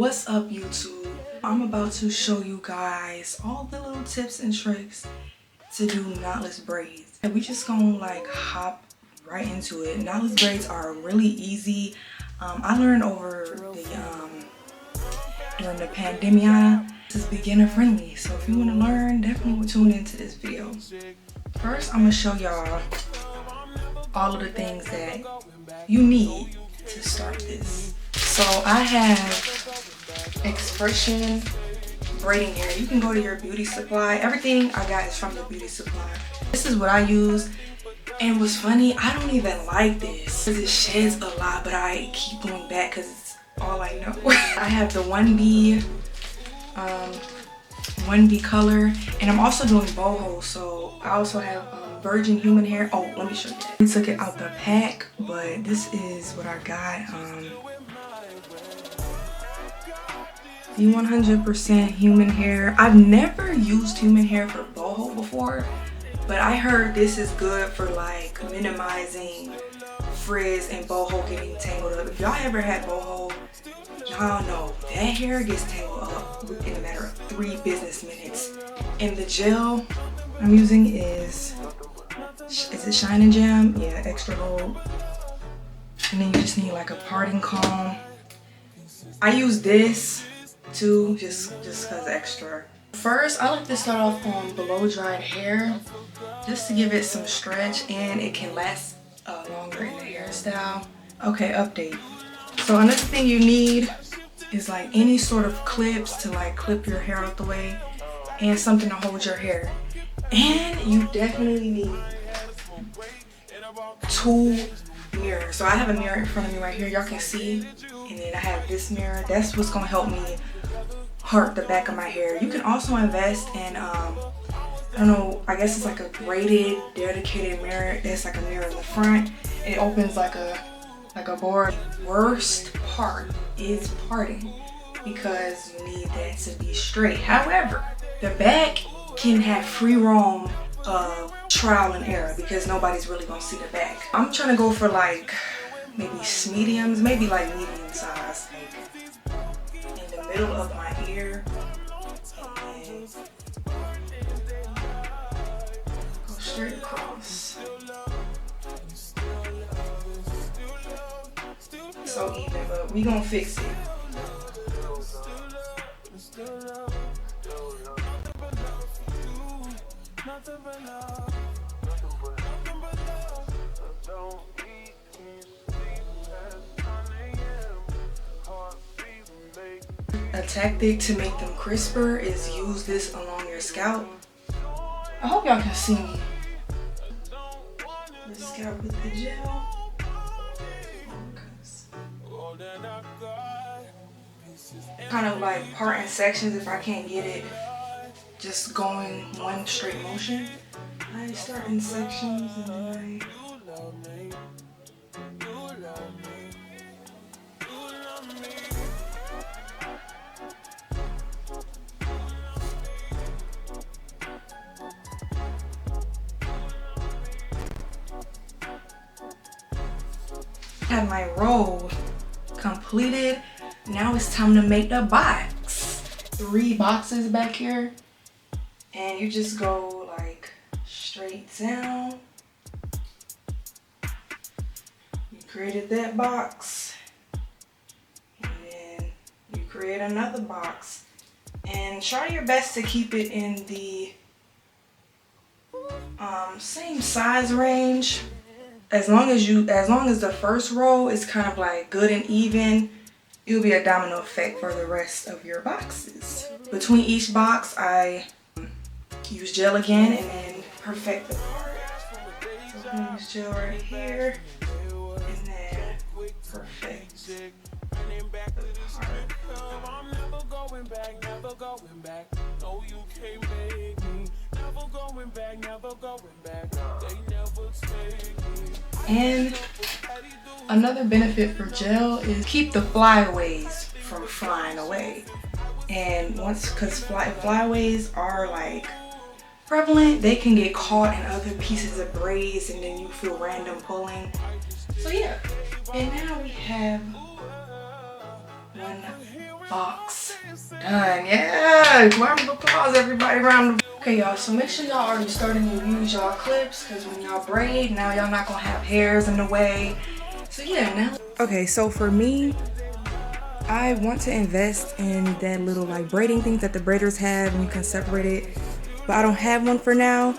What's up, YouTube? I'm about to show you guys all the little tips and tricks to do knotless braids. And we just gonna like hop right into it. Knotless braids are really easy. I learned over the during the pandemic. This is beginner friendly, so if you want to learn, definitely tune into this video. First, I'm gonna show y'all all of the things that you need to start this. So I have expression braiding hair. You can go to your beauty supply. Everything I got is from the beauty supply. This is what I use. And what's funny, I don't even like this because it sheds a lot, but I keep going back because it's all I know. I have the 1B color, and I'm also doing boho, so I also have virgin human hair. Oh, let me show you that. We took it out the pack, but this is what I got. The 100% human hair. I've never used human hair for boho before, but I heard this is good for like minimizing frizz and boho getting tangled up. If y'all ever had boho, y'all know that hair gets tangled up in a matter of 3 business minutes. And the gel I'm using is it Shine and Jam? Yeah, extra gold. And then you just need like a parting comb. I use this too, just cause extra. First, I like to start off on blow dried hair, just to give it some stretch and it can last longer in the hairstyle. Okay, update. So another thing you need is like any sort of clips to like clip your hair out the way, and something to hold your hair. And you definitely need 2 mirrors. So I have a mirror in front of me right here, y'all can see, and then I have this mirror. That's what's gonna help me part the back of my hair. You can also invest in I don't know, I guess it's like a braided dedicated mirror. It's like a mirror in the front. It opens like a board. Worst part is parting, because you need that to be straight. However, the back can have free roam of trial and error because nobody's really gonna see the back. I'm trying to go for like maybe mediums, maybe like medium size, like in the middle of my ear, and then go straight across. So even, but we gonna fix it. A tactic to make them crisper is use this along your scalp. I hope y'all can see me. The scalp with the gel. Kind of like part in sections if I can't get it just going one straight motion. I start in sections and then I have my roll completed. Now it's time to make the box. 3 boxes back here, and you just go like straight down. You created that box, and then you create another box, and try your best to keep it in the same size range. As long as the first row is kind of like good and even, it'll be a domino effect for the rest of your boxes. Between each box, I use gel again and then perfect the part. So I'm gonna use gel right here and then perfect the part. And another benefit for gel is keep the flyaways from flying away. And because flyaways are like prevalent, they can get caught in other pieces of braids and then you feel random pulling. So yeah, and now we have one box done. Yeah, round of applause, everybody. Round of. Okay, y'all. So make sure y'all already starting to use y'all clips, because when y'all braid, now y'all not gonna have hairs in the way. So yeah, now. Okay, so for me, I want to invest in that little like braiding thing that the braiders have, and you can separate it, but I don't have one for now.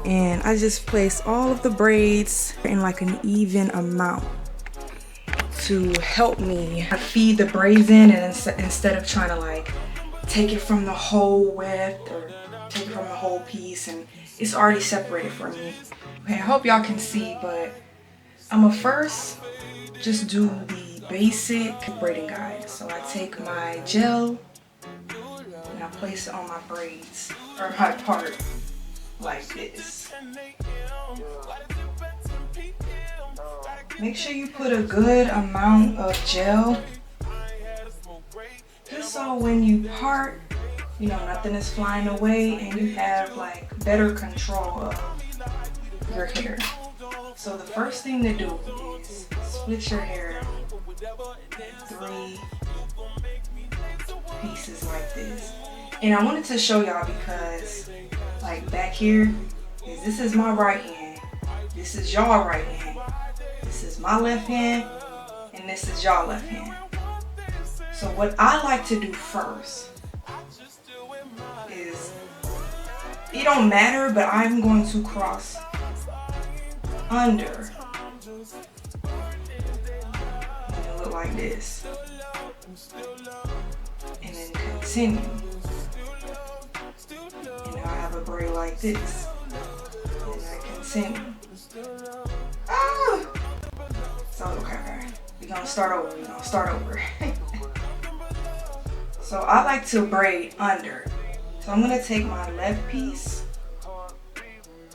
And I just place all of the braids in like an even amount to help me feed the braids in, and instead of trying to like take it from the whole width or take it from the whole piece, and it's already separated for me. Okay, I hope y'all can see, but I'm gonna first just do the basic braiding guide. So I take my gel and I place it on my braids, or my part, like this. Make sure you put a good amount of gel, just so when you part, you know, nothing is flying away and you have like better control of your hair. So the first thing to do is split your hair in 3 pieces like this. And I wanted to show y'all because like back here, this is my right hand, this is y'all right hand, this is my left hand, and this is y'all left hand. So what I like to do first is, it don't matter, but I'm going to cross under, and it look like this, and then continue, and now I have a braid like this, and I continue. Ah! So okay, we're gonna start over. So I like to braid under. So I'm gonna take my left piece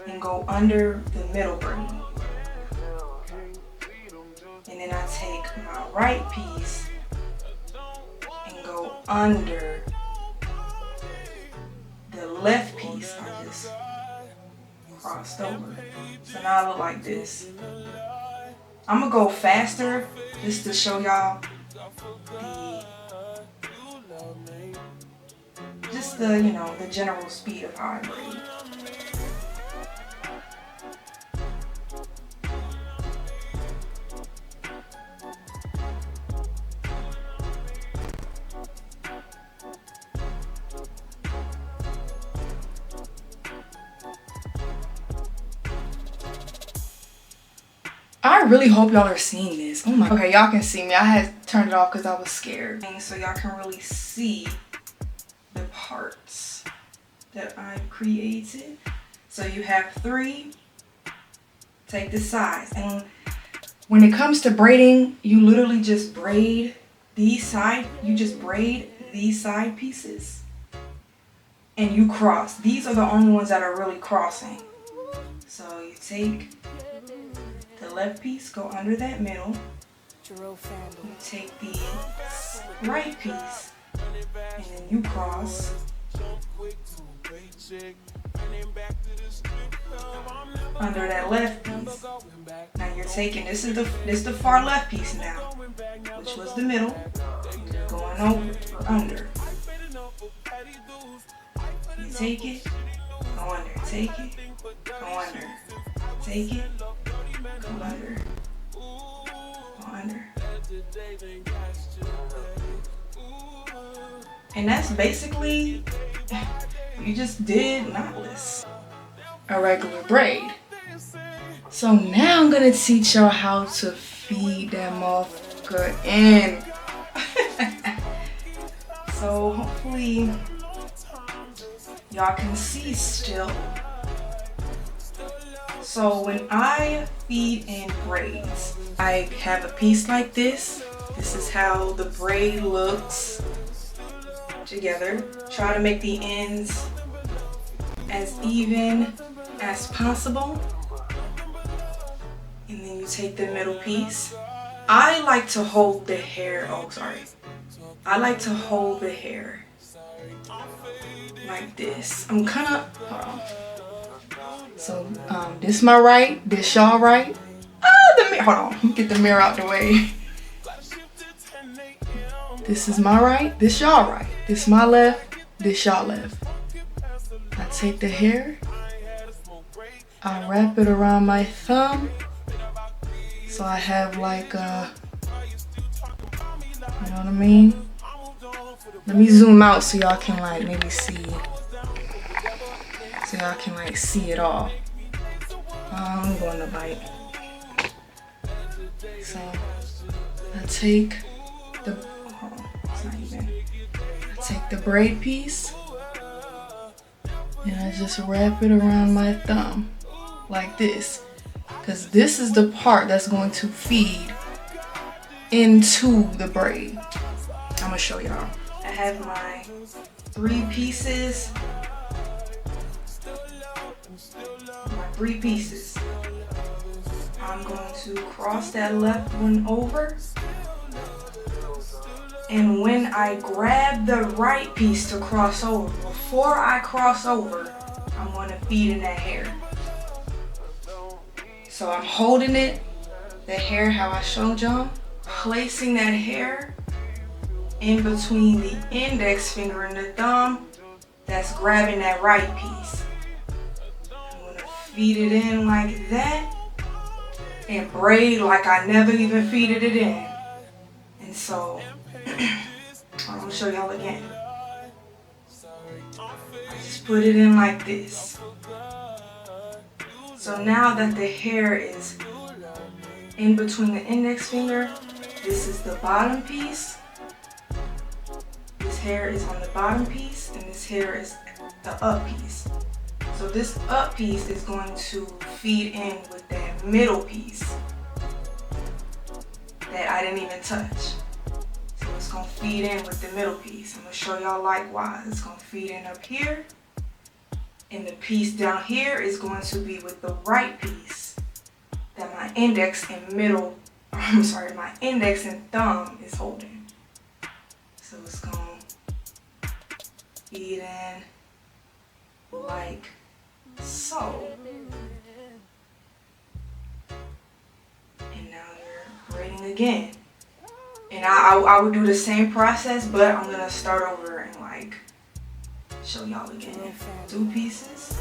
and go under the middle braid. And then I take my right piece and go under the left piece. I just crossed over. So now I look like this. I'm gonna go faster just to show y'all the you know, the general speed of how I braid. I really hope y'all are seeing this. Oh my. Okay, y'all can see me. I had turned it off because I was scared. So y'all can really see the parts that I created. So you have 3. Take the size. And when it comes to braiding, you literally just braid these side. You just braid these side pieces. And you cross. These are the only ones that are really crossing. So you take the left piece, go under that middle. You take the right piece, and then you cross under that left piece. Now you're taking, this is the far left piece now, which was the middle. You're going over or under. You take it, go under, take it, go under, take it, go under, go under. And that's basically, you just did knotless, a regular braid. So now I'm gonna teach y'all how to feed that motherfucker in. So hopefully y'all can see still. So when I feed in braids, I have a piece like this. This is how the braid looks together. Try to make the ends as even as possible. And then you take the middle piece. I like to hold the hair, I like to hold the hair like this. I'm kind of, hold on. So this my right, this y'all right. The mirror, hold on, get the mirror out the way. This is my right, this y'all right. This my left, this y'all left. I take the hair, I wrap it around my thumb. So I have like a, you know what I mean? Let me zoom out so y'all can like maybe see. So y'all can like see it all. I'm going to bite. So I take the, it's not even. I take the braid piece and I just wrap it around my thumb like this. Because this is the part that's going to feed into the braid. I'm gonna show y'all. I have my 3 pieces. I'm going to cross that left one over. And when I grab the right piece to cross over, before I cross over, I'm going to feed in that hair. So I'm holding it, the hair how I showed y'all, placing that hair in between the index finger and the thumb that's grabbing that right piece. I'm going to feed it in like that and braid like I never even feeded it in. And so, I'm going to show y'all again. I just put it in like this. So now that the hair is in between the index finger, this is the bottom piece. This hair is on the bottom piece, and this hair is the up piece. So this up piece is going to feed in with that middle piece that I didn't even touch. So it's going to feed in with the middle piece. I'm going to show y'all likewise. It's going to feed in up here. And the piece down here is going to be with the right piece that my index and my index and thumb is holding. So it's going to feed in like so. And now you're braiding again. And I would do the same process, but I'm going to start over and like show y'all again. 2 pieces.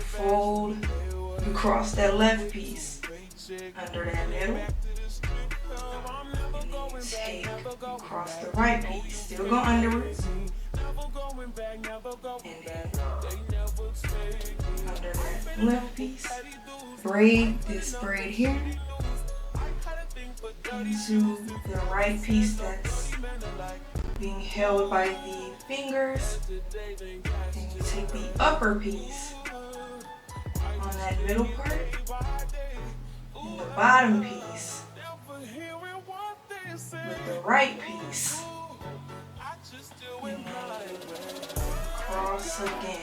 Fold. You cross that left piece under that middle. And then you cross the right piece. Still go under it. And then under that left piece. Braid this braid here into the right piece that's being held by the fingers, and you take the upper piece on that middle part and the bottom piece with the right piece, and then you cross again.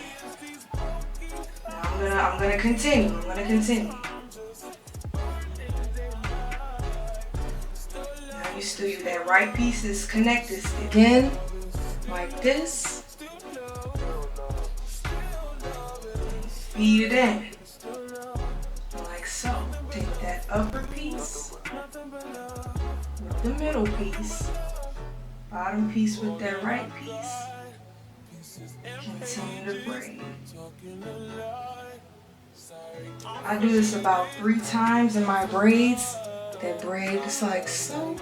Now I'm gonna continue. That right piece is connected again, like this. Feed it in, like so. Take that upper piece with the middle piece, bottom piece with that right piece. Continue to braid. I do this about 3 times in my braids. That braid is like so.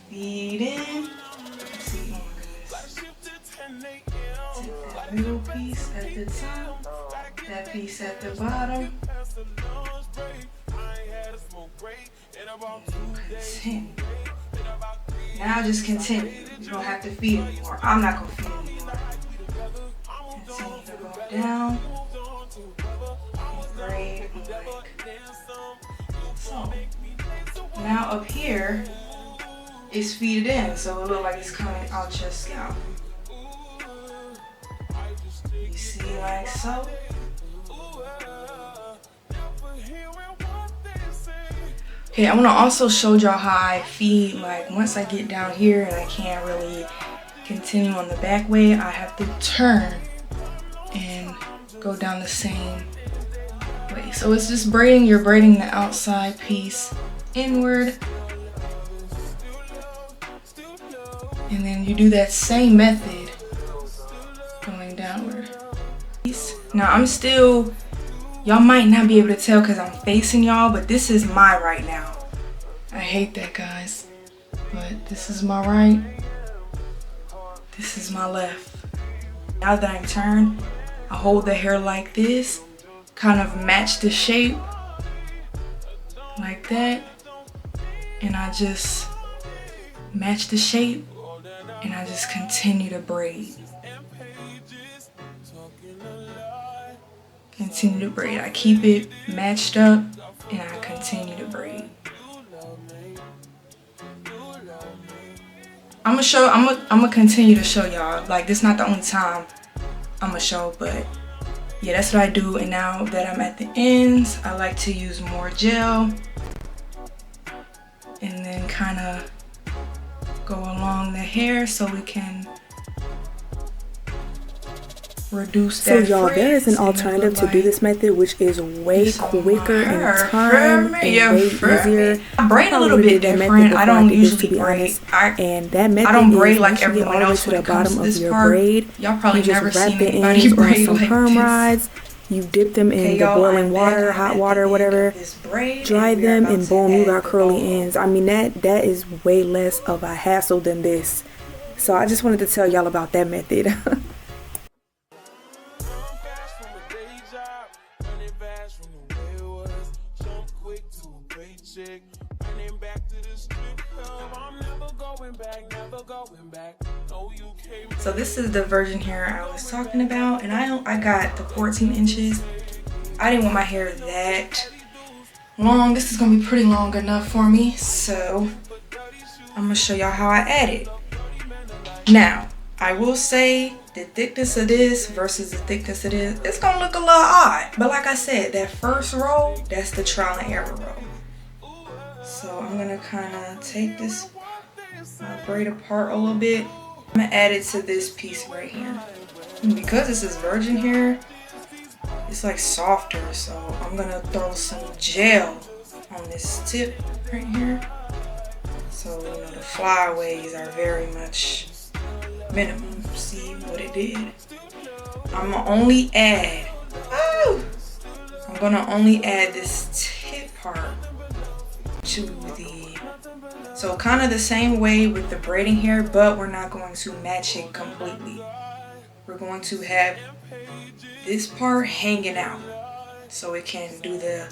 Feed in. See, oh my goodness. Take that middle piece at the top, that piece at the bottom. Continue. Now just continue. You don't have to feed anymore. I'm not going to feed anymore. Continue to go down. And braid like so. Now up here, it's feeded in, so it looks like it's coming out your scalp. You see, like so. Okay, I want to also show y'all how I feed, like once I get down here and I can't really continue on the back way, I have to turn and go down the same way. So it's just braiding, you're braiding the outside piece inward And then you do that same method going downward. Now I'm still, y'all might not be able to tell because I'm facing y'all, but this is my right now. I hate that, guys. But this is my right. This is my left. Now that I'm turned, I hold the hair like this, kind of match the shape like that, and I just match the shape and I just continue to braid. Continue to braid. I keep it matched up and I continue to braid. I'm gonna continue to show y'all. Like, this is not the only time I'm gonna show, but yeah, that's what I do. And now that I'm at the ends, I like to use more gel and then kind of go along the hair so we can reduce that. So y'all, there is an alternative to do this method, which is way quicker in time and way easier. I braid a little bit different. I don't usually braid. And that method I don't braid is like once you get everyone all the way else to when the it comes bottom to of this your part. braid. Y'all probably You just never wrap seen the anybody ends on braid some like perm this. rods. You dip them in the boiling water, hot water, whatever. Dry them, and boom, you got curly ends. I mean, that is way less of a hassle than this. So I just wanted to tell y'all about that method. So this is the virgin hair I was talking about, and I got the 14 inches. I didn't want my hair that long. This is gonna be pretty long enough for me, so I'm gonna show y'all how I add it. Now, I will say the thickness of this versus the thickness of this, it's gonna look a little odd. But like I said, that first row, that's the trial and error row. So I'm gonna kind of take this, braid apart a little bit. I'm gonna add it to this piece right here. And because this is virgin hair, it's like softer, so I'm gonna throw some gel on this tip right here. So, you know, the flyaways are very much minimum. See what it did? I'm gonna only add, I'm gonna only add this tip part to the, so kind of the same way with the braiding hair, but we're not going to match it completely. We're going to have this part hanging out so it can do the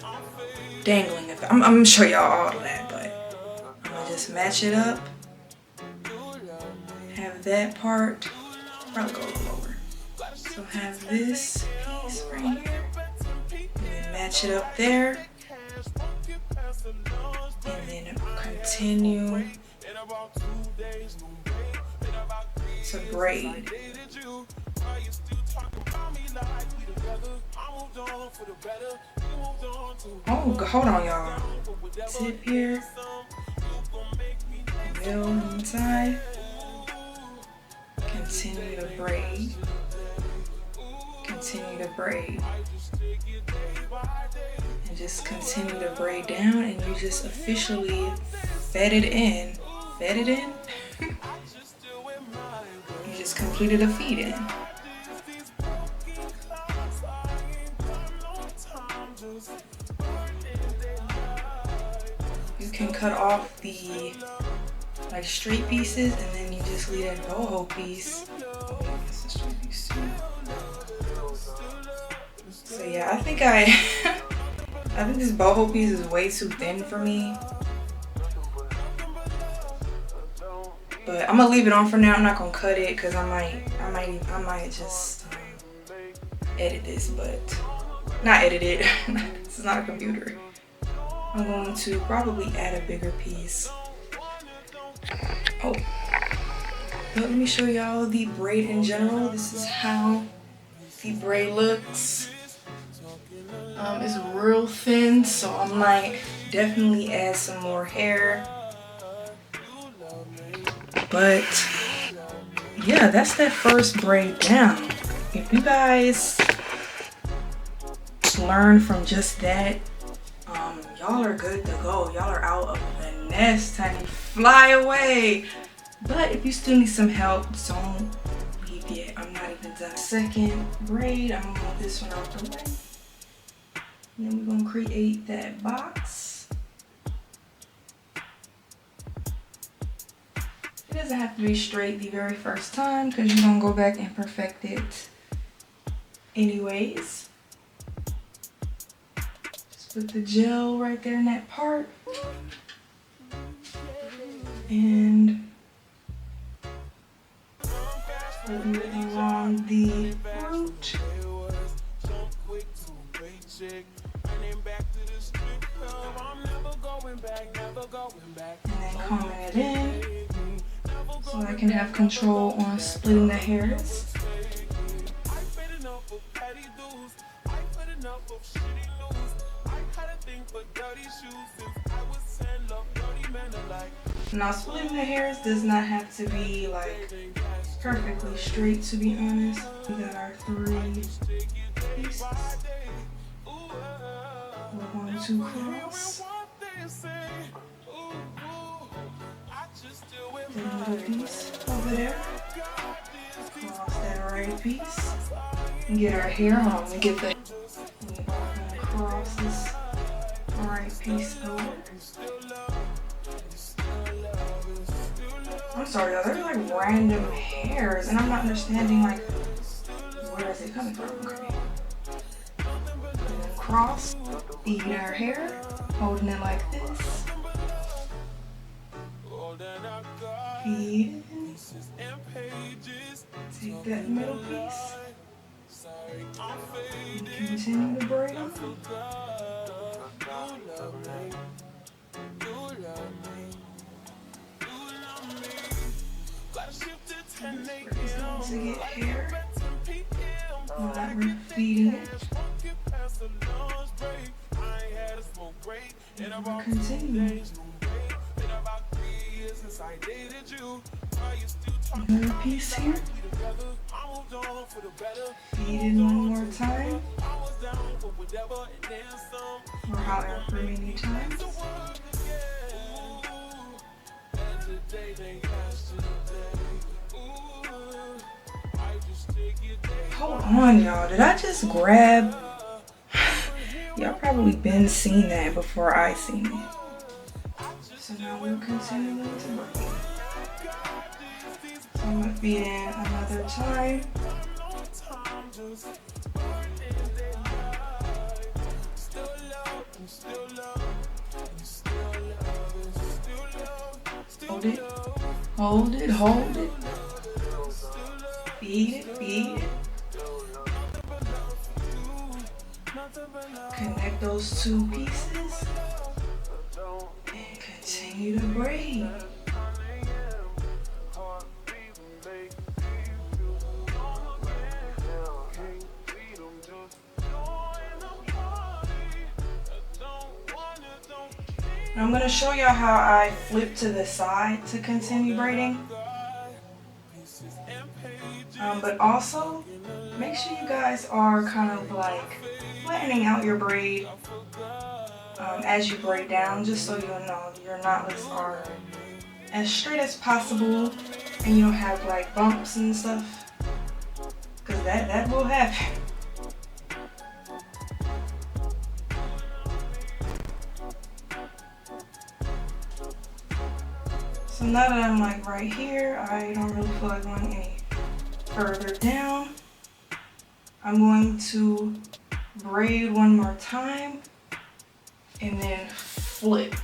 dangling effect. I'm gonna show y'all all of that, but I'm gonna just match it up. Have that part, probably go a little lower. So have this piece right here, and then match it up there, and then continue to braid. Oh, hold on, y'all. Tip here, middle inside. Continue to braid. Continue to braid. And just continue to braid down, and you just officially fed it in. Fed it in? You just completed a feed in. You can cut off the like straight pieces, and then you just leave that boho piece. So yeah, I think I think this boho piece is way too thin for me. But I'm gonna leave it on for now. I'm not gonna cut it because I might just edit this, but not edit it. This is not a computer. I'm going to probably add a bigger piece. Oh, but let me show y'all the braid in general. This is how the braid looks. It's real thin, so I might definitely add some more hair. But yeah, that's that first braid down. If you guys learn from just that, y'all are good to go. Y'all are out of the nest, honey. Fly away. But if you still need some help, don't leave yet. I'm not even done. Second braid, I'm gonna move this one out the way. And then we're gonna create that box. It doesn't have to be straight the very first time because you're gonna go back and perfect it anyways. Just put the gel right there in that part. And put it along the root. And then combing it in so I can have control on splitting the hairs. Now splitting the hairs does not have to be like perfectly straight, to be honest. We got our 3 pieces. We're going to cross. The little piece over there. Cross that right piece. And get our hair. Hold on, let me get the. We're going to cross this right piece over. I'm sorry, y'all. They're like random hairs, and I'm not understanding like where is it coming from. Okay. And then cross. Feed our hair, holding it like this. Feed. Take that middle piece. And continue to braid on. To get hair, I'm not feeding it. And continue. Another piece here. Feed it one more time. Or however many times. Hold on, y'all. Did I just grab? Y'all probably been seen that before I seen it. So now we're continuing to braid. So I'm gonna feed in another time. Hold it, hold it, hold it. Feed it, feed it. Connect those 2 pieces and continue to braid. Now I'm going to show y'all how I flip to the side to continue braiding. But also, make sure you guys are kind of like flattening out your braid as you braid down, just so you'll know your knotless are as straight as possible and you don't have like bumps and stuff, because that will happen. So now that I'm like right here, I don't really feel like going any further down. I'm going to braid one more time and then flip.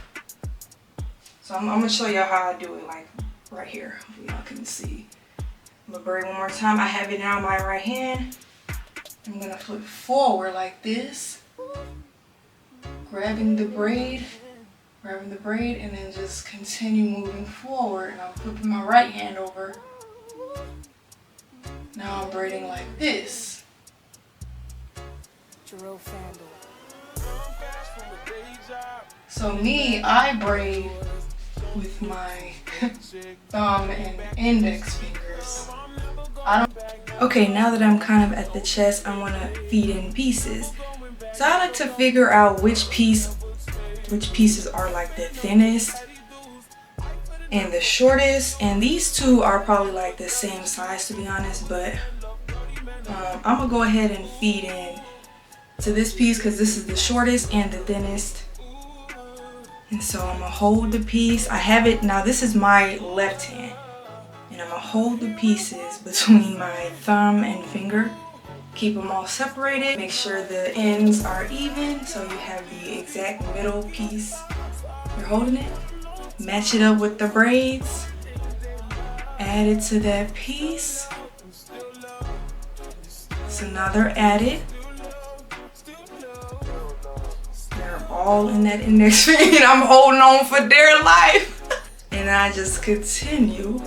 So I'm gonna show y'all how I do it, like right here. Hopefully y'all can see. I'm gonna braid one more time. I have it now in my right hand. I'm gonna flip forward like this, grabbing the braid, and then just continue moving forward. And I'm flipping my right hand over. Now I'm braiding like this. So me, I braid with my thumb and index fingers. Okay, now that I'm kind of at the chest, I want to feed in pieces. So I like to figure out which pieces are like the thinnest and the shortest, and these two are probably like the same size to be honest, but I'm gonna go ahead and feed in to this piece because this is the shortest and the thinnest. And so I'm gonna hold the piece. I have it now, this is my left hand, and I'm gonna hold the pieces between my thumb and finger. Keep them all separated. Make sure the ends are even so you have the exact middle piece. You're holding it. Match it up with the braids. Add it to that piece. So now they're added. They're all in that index finger. I'm holding on for dear life. And I just continue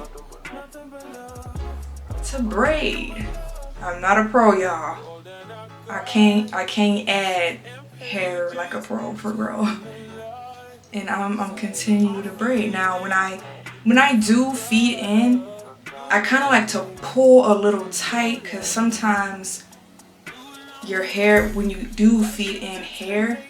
to braid. I'm not a pro, y'all. I can't add hair like a pro for real. And I'm continuing to braid. Now when I do feed in, I kind of like to pull a little tight because sometimes your hair, when you do feed in hair,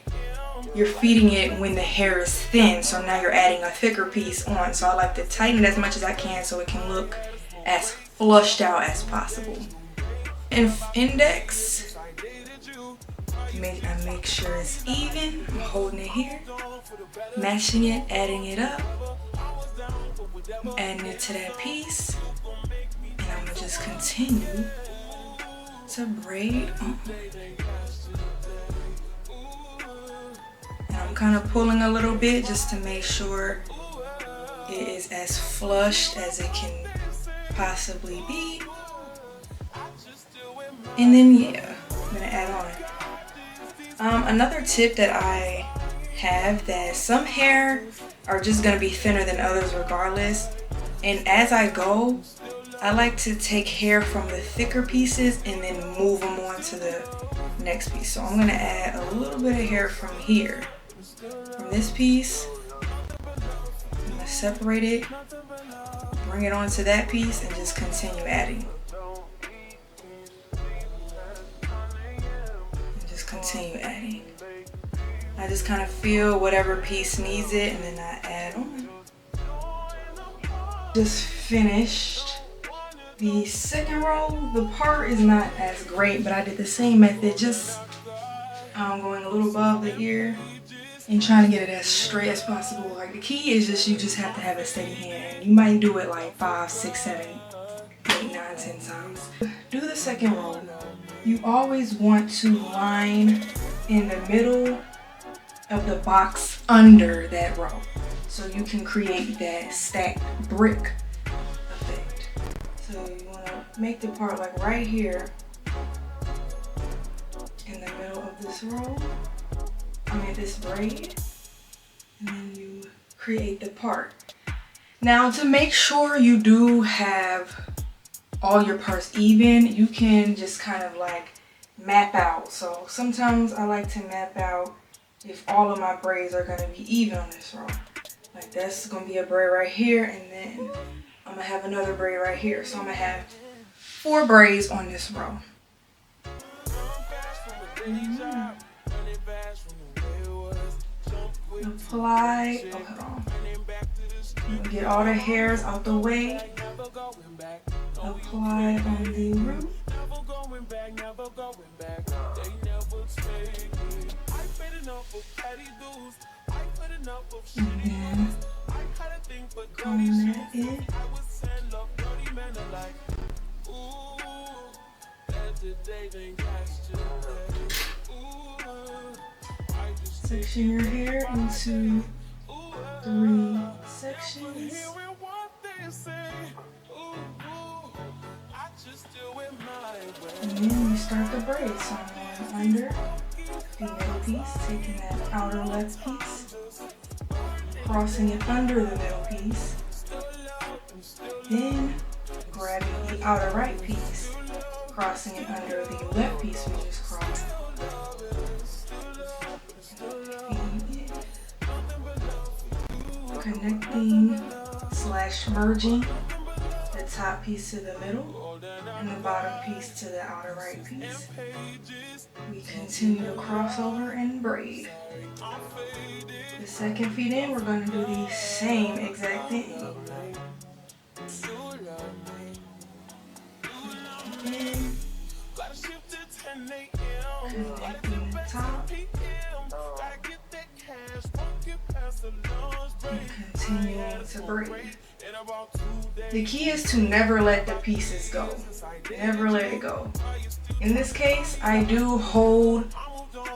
you're feeding it when the hair is thin. So now you're adding a thicker piece on. So I like to tighten it as much as I can so it can look as flushed out as possible. And index, I make sure it's even. I'm holding it here, matching it, adding it up, adding it to that piece, and I'm gonna just continue to braid on. And I'm kind of pulling a little bit just to make sure it is as flushed as it can possibly be. And then yeah, I'm gonna add on. Another tip that I have, that some hair are just gonna be thinner than others regardless. And as I go, I like to take hair from the thicker pieces and then move them on to the next piece. So I'm gonna add a little bit of hair from here, from this piece. I'm gonna separate it, bring it onto that piece, and just continue adding. Continue adding. I just kind of feel whatever piece needs it and then I add on. Just finished the second row. The part is not as great, but I did the same method, just going a little above the ear and trying to get it as straight as possible. Like the key is just, you just have to have a steady hand. You might do it like 5, 6, 7, 8, 9, 10 times. Do the second row. You always want to line in the middle of the box under that row, so you can create that stacked brick effect. So you want to make the part like right here in the middle of this row, this braid, and then you create the part. Now to make sure you do have all your parts even, you can just kind of like map out. So sometimes I like to map out if all of my braids are going to be even on this row. Like that's going to be a braid right here, and then I'm going to have another braid right here. So I'm going to have 4 braids on this row. Apply, oh hold on. Get all the hairs out the way. Apply on the root. And then comb that in. Section your hair into 3 sections. And then you start the braid. So I'm going under the middle piece, taking that outer left piece, crossing it under the middle piece, then grabbing the outer right piece, crossing it under the left piece we just crossed. Connecting / merging the top piece to the middle and the bottom piece to the outer right piece. We continue to cross over and braid. The second feed in, we're going to do the same exact thing. In, connecting the top, and continuing to braid. The key is to never let the pieces go. Never let it go. In this case, I do hold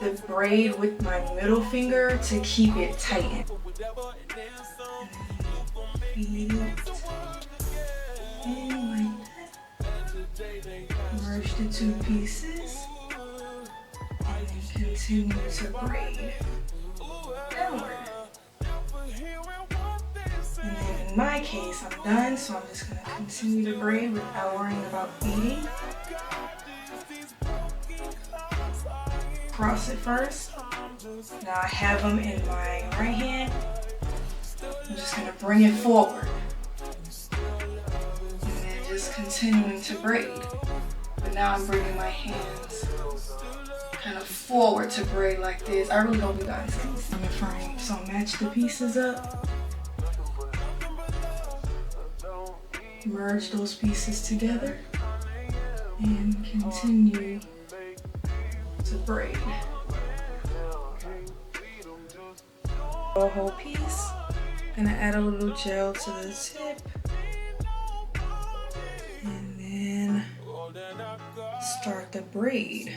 the braid with my middle finger to keep it tightened. Feed it in like that. Merge the two pieces and then continue to braid downward. And then in my case, I'm done, so I'm just going to continue to braid without worrying about feeding. Cross it first. Now I have them in my right hand. I'm just going to bring it forward. And then just continuing to braid. But now I'm bringing my hands kind of forward to braid like this. I really hope you guys can see the frame. So match the pieces up. Merge those pieces together and continue to braid. Boho piece. Gonna add a little gel to the tip and then start the braid.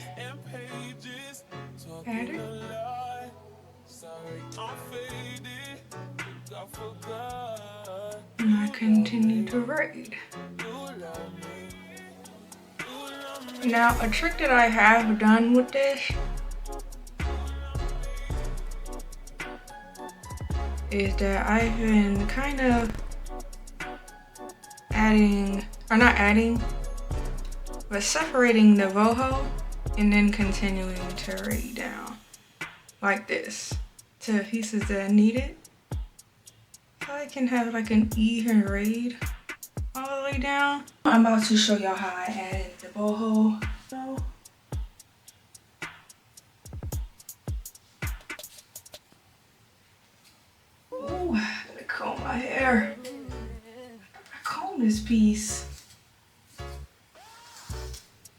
Add it. And I continue to braid. Now, a trick that I have done with this is that I've been kind of separating the boho and then continuing to braid down like this to the pieces that I need it. So I can have like an even braid all the way down. I'm about to show y'all how I added the boho. Ooh, I gotta comb my hair. I comb this piece.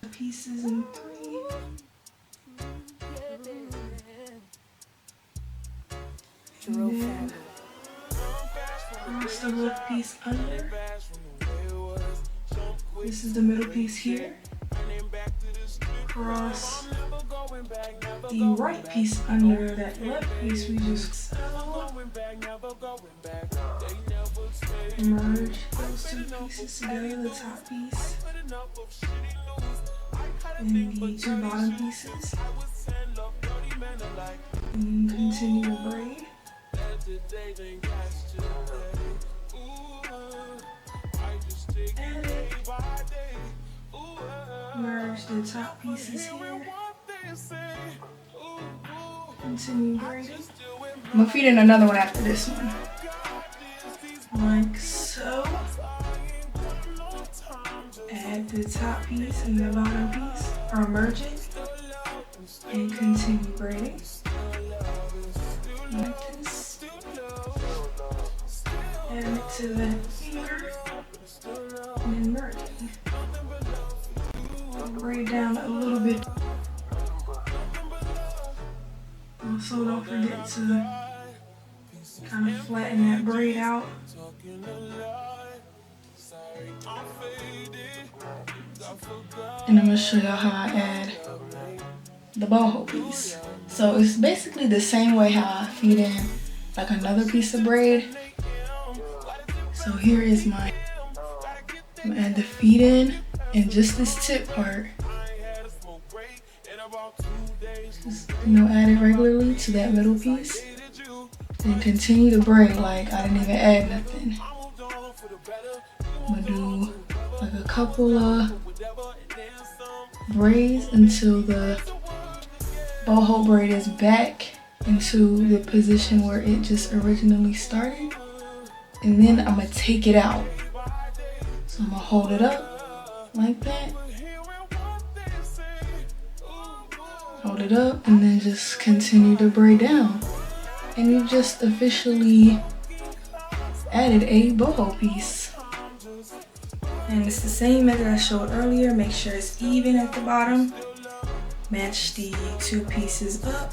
The pieces in 3. And then cross the little piece under. This is the middle piece here. Cross the right piece under that left piece we just merge those two pieces together, the top piece and the two bottom pieces, and continue to braid. Add it. Merge the top pieces here. Continue braiding. I'm gonna feed in another one after this one. Like so. Add the top piece and the bottom piece, or merge it, and continue braiding. Like this. Add it to that finger, and then merge it. Braid down a little bit. Also, don't forget to kind of flatten that braid out. And I'm going to show y'all how I add the boho piece. So it's basically the same way how I feed in like another piece of braid. So here is my, I'm going to add the feed in and just this tip part. Just, add it regularly to that middle piece. And continue to braid like I didn't even add nothing. I'm gonna do like a couple of braids until the boho braid is back into the position where it just originally started. And then I'm gonna take it out. So So I'm gonna hold it up like that. Hold it up and then just continue to braid down. And you just officially added a boho piece. And it's the same method I showed earlier. Make sure it's even at the bottom. Match the two pieces up.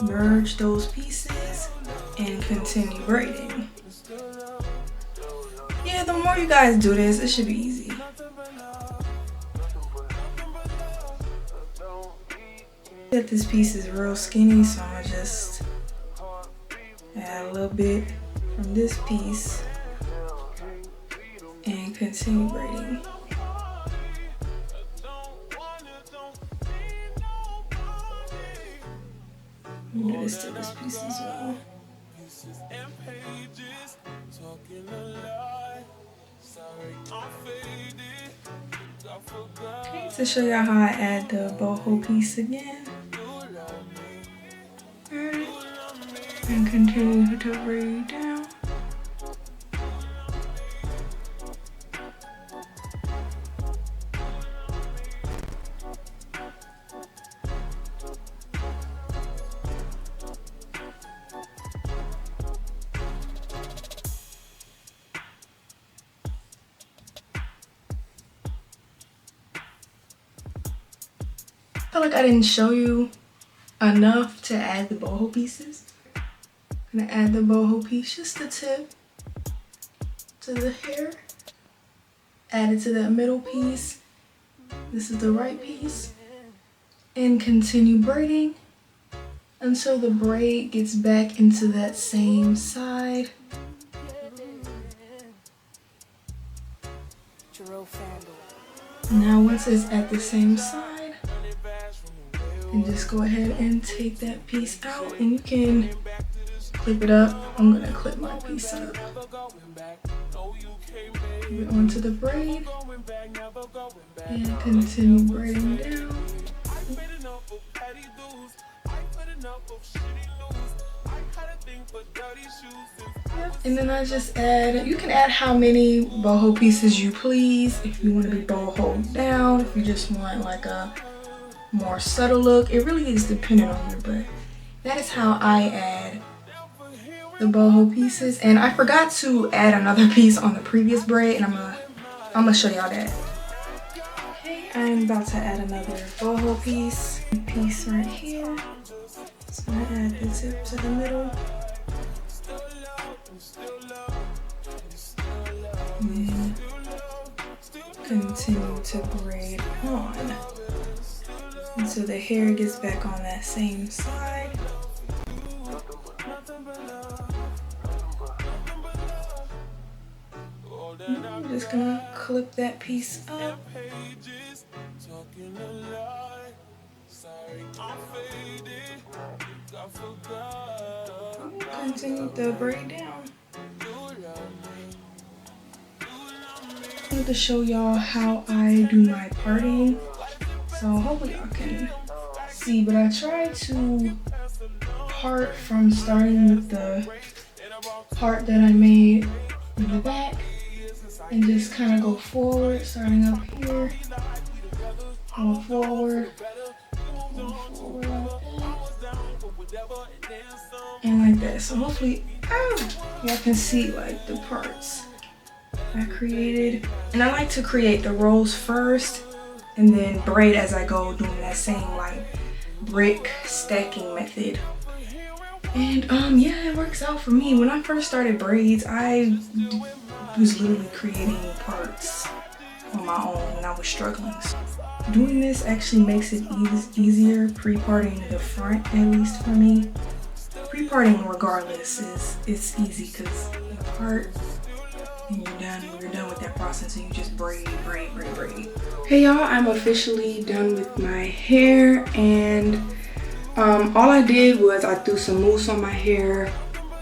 Merge those pieces and continue braiding. Yeah, the more you guys do this, it should be easy. That this piece is real skinny, so I'm gonna just add a little bit from this piece and continue braiding. Do this to this piece as well. Okay, to show y'all how I add the boho piece again. And continue to braid down. I feel like I didn't show you enough to add the boho pieces. I'm gonna add the boho piece, just the tip to the hair. Add it to that middle piece. This is the right piece. And continue braiding until the braid gets back into that same side. Now once it's at the same side, and just go ahead and take that piece out, and you can clip it up. I'm gonna clip my piece up. Put it onto the braid and continue braiding down. Yep. And then I just add, you can add how many boho pieces you please. If you want to be boho down, if you just want like a more subtle look, it really is dependent on you, but that is how I add the boho pieces. And I forgot to add another piece on the previous braid, and I'm gonna show y'all that. Okay, I'm about to add another boho piece right here. So I'm gonna add the tip to the middle. And continue to braid on until the hair gets back on that same side. I'm just gonna clip that piece up. Continue to braid down. I want to show y'all how I do my parting. So hopefully y'all can see, but I try to part from starting with the part that I made in the back and just kind of go forward, starting up here, go forward like that, and like that. So hopefully y'all can see like the parts I created. And I like to create the rows first and then braid as I go, doing that same like brick stacking method. And yeah, it works out for me. When I first started braids, I was literally creating parts on my own when I was struggling. So doing this actually makes it easier, pre-parting the front, at least for me. Pre-parting regardless it's easy because you part and you're done with that process, and you just braid. Hey y'all, I'm officially done with my hair, and all I did was I threw some mousse on my hair.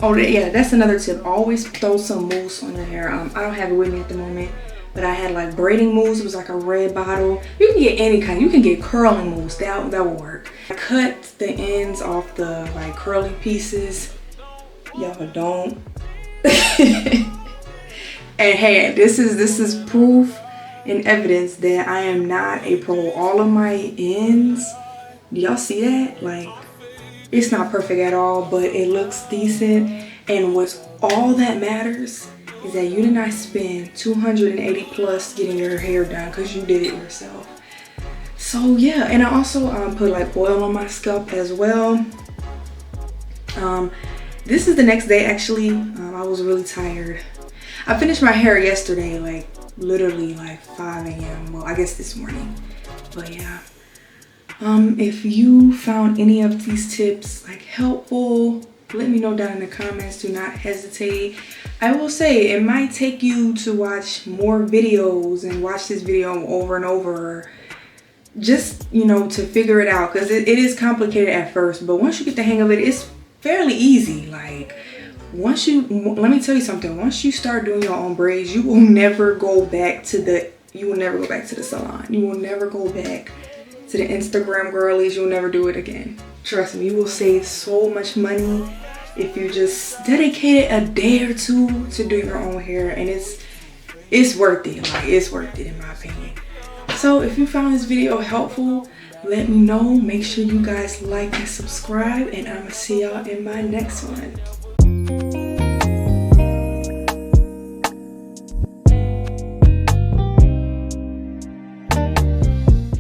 Oh yeah, that's another tip. Always throw some mousse on your hair. I don't have it with me at the moment, but I had like braiding mousse. It was like a red bottle. You can get any kind. You can get curling mousse. That will work. I cut the ends off the like curly pieces. Y'all don't And hey, this is proof and evidence that I am not a pro. All of my ends, do y'all see that? Like, it's not perfect at all, but it looks decent. And what's all that matters is that you did not spend $280 plus getting your hair done because you did it yourself. So yeah, and I also put like oil on my scalp as well. This is the next day actually. I was really tired. I finished my hair yesterday, like literally like 5 a.m. Well, I guess this morning, but yeah. If you found any of these tips like helpful, let me know down in the comments. Do not hesitate. I will say it might take you to watch more videos and watch this video over and over, just, you know, to figure it out, because it is complicated at first, but once you get the hang of it, it's fairly easy. Like, once you, let me tell you something, once you start doing your own braids, you will never go back to the salon. You will never go back to the Instagram girlies. You'll never do it again. Trust me, you will save so much money if you just dedicated a day or two to do your own hair, and it's worth it. Like, it's worth it in my opinion. So if you found this video helpful, let me know. Make sure you guys like and subscribe, and I'm gonna see y'all in my next one.